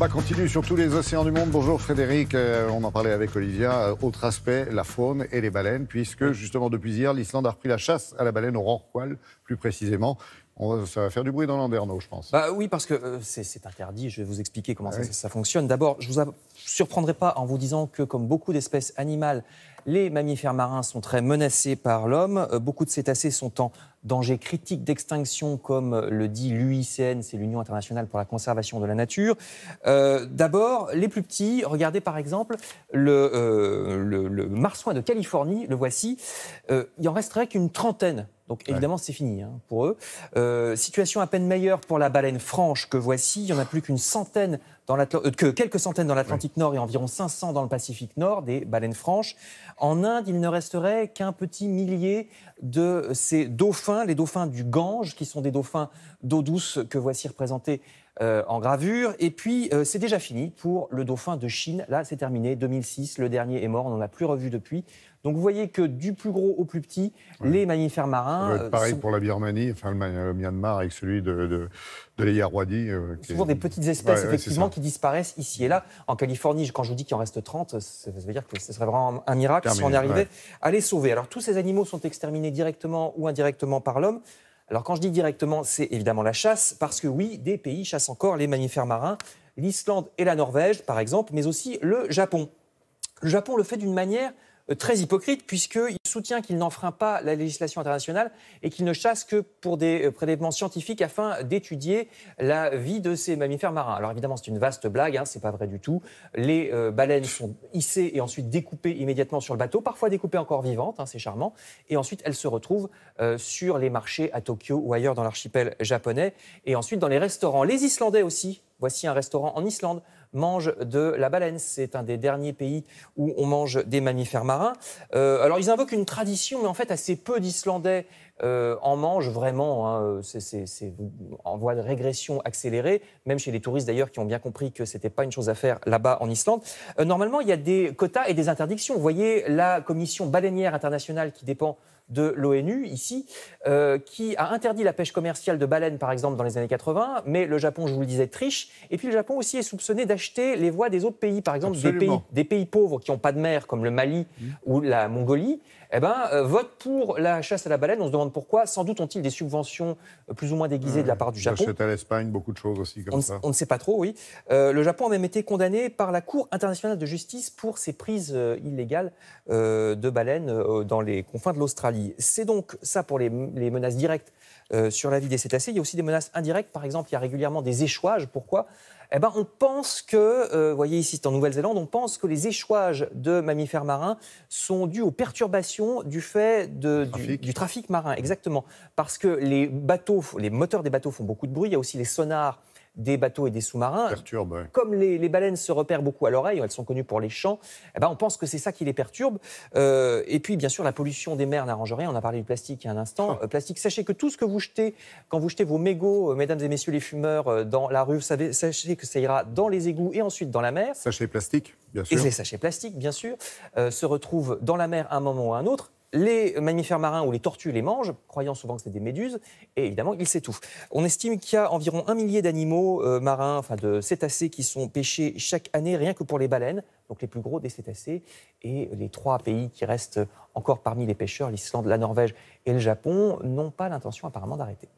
débat continue sur tous les océans du monde. Bonjour Frédéric, on en parlait avec Olivia. Autre aspect, la faune et les baleines, puisque justement depuis hier, l'Islande a repris la chasse à la baleine au rorqual, plus précisément. Ça va faire du bruit dans Landerneau, je pense. Oui, parce que c'est interdit. Je vais vous expliquer comment ça fonctionne. D'abord, je ne vous surprendrai pas en vous disant que, comme beaucoup d'espèces animales, les mammifères marins sont très menacés par l'homme. Beaucoup de cétacés sont en danger critique d'extinction, comme le dit l'UICN, c'est l'Union internationale pour la conservation de la nature. D'abord, les plus petits, regardez par exemple le marsouin de Californie, le voici. Il en resterait qu'une trentaine. Donc évidemment, c'est fini pour eux. Situation à peine meilleure pour la baleine franche que voici. Il n'y en a plus qu'une centaine que quelques centaines dans l'Atlantique Nord et environ 500 dans le Pacifique Nord, des baleines franches. En Inde, il ne resterait qu'un petit millier de ces dauphins, les dauphins du Gange, qui sont des dauphins d'eau douce que voici représentés en gravure. Et puis, c'est déjà fini pour le dauphin de Chine. Là, c'est terminé. 2006, le dernier est mort. On n'en a plus revu depuis. Donc, vous voyez que du plus gros au plus petit, les mammifères marins... Ça doit être pareil pour la Birmanie, enfin le Myanmar avec celui de l'Eyarwadi. Souvent des petites espèces, effectivement, qui disparaissent ici et là. En Californie, quand je vous dis qu'il en reste 30, ça veut dire que ce serait vraiment un miracle si on y arrivait à les sauver. Alors, tous ces animaux sont exterminés directement ou indirectement par l'homme. Alors, quand je dis directement, c'est évidemment la chasse, parce que oui, des pays chassent encore les mammifères marins. L'Islande et la Norvège, par exemple, mais aussi le Japon. Le Japon le fait d'une manière très hypocrite, puisqu'il soutient qu'il n'enfreint pas la législation internationale et qu'il ne chasse que pour des prélèvements scientifiques afin d'étudier la vie de ces mammifères marins. Alors évidemment, c'est une vaste blague, c'est pas vrai du tout. Les baleines sont hissées et ensuite découpées immédiatement sur le bateau, parfois découpées encore vivantes, c'est charmant, et ensuite elles se retrouvent sur les marchés à Tokyo ou ailleurs dans l'archipel japonais, et ensuite dans les restaurants. Les Islandais aussi, voici un restaurant en Islande, mange de la baleine. C'est un des derniers pays où on mange des mammifères marins. Alors, ils invoquent une tradition, mais en fait, assez peu d'Islandais en mangent vraiment. C'est en voie de régression accélérée, même chez les touristes d'ailleurs qui ont bien compris que ce n'était pas une chose à faire là-bas en Islande. Normalement, il y a des quotas et des interdictions. Vous voyez la Commission baleinière internationale qui dépend de l'ONU, ici, qui a interdit la pêche commerciale de baleines, par exemple, dans les années 80, mais le Japon, je vous le disais, triche. Et puis le Japon aussi est soupçonné d'acheter les voies des autres pays, par exemple des pays pauvres qui n'ont pas de mer, comme le Mali ou la Mongolie, votent pour la chasse à la baleine. On se demande pourquoi. Sans doute ont-ils des subventions plus ou moins déguisées de la part du Japon. Ils achètent à l'Espagne beaucoup de choses aussi comme ça. On ne sait pas trop, oui. Le Japon a même été condamné par la Cour internationale de justice pour ses prises illégales de baleines dans les confins de l'Australie. C'est donc ça pour les menaces directes sur la vie des cétacés. Il y a aussi des menaces indirectes. Par exemple, il y a régulièrement des échouages. Pourquoi ? On pense que, vous voyez ici, c'est en Nouvelle-Zélande, on pense que les échouages de mammifères marins sont dus aux perturbations du fait du trafic marin. Exactement. Parce que les moteurs des bateaux font beaucoup de bruit. Il y a aussi les sonars des bateaux et des sous-marins. Perturbe, Comme les baleines se repèrent beaucoup à l'oreille, elles sont connues pour les chants, on pense que c'est ça qui les perturbe. Et puis, bien sûr, la pollution des mers n'arrange rien. On a parlé du plastique il y a un instant. Plastique, sachez que tout ce que vous jetez, quand vous jetez vos mégots, mesdames et messieurs les fumeurs, dans la rue, sachez que ça ira dans les égouts et ensuite dans la mer. Sachets plastiques, bien sûr. Et les sachets plastiques, bien sûr, se retrouvent dans la mer à un moment ou à un autre. Les mammifères marins ou les tortues les mangent, croyant souvent que c'est des méduses, et évidemment, ils s'étouffent. On estime qu'il y a environ 1 millier d'animaux marins, enfin de cétacés qui sont pêchés chaque année, rien que pour les baleines, donc les plus gros des cétacés. Et les 3 pays qui restent encore parmi les pêcheurs, l'Islande, la Norvège et le Japon, n'ont pas l'intention apparemment d'arrêter.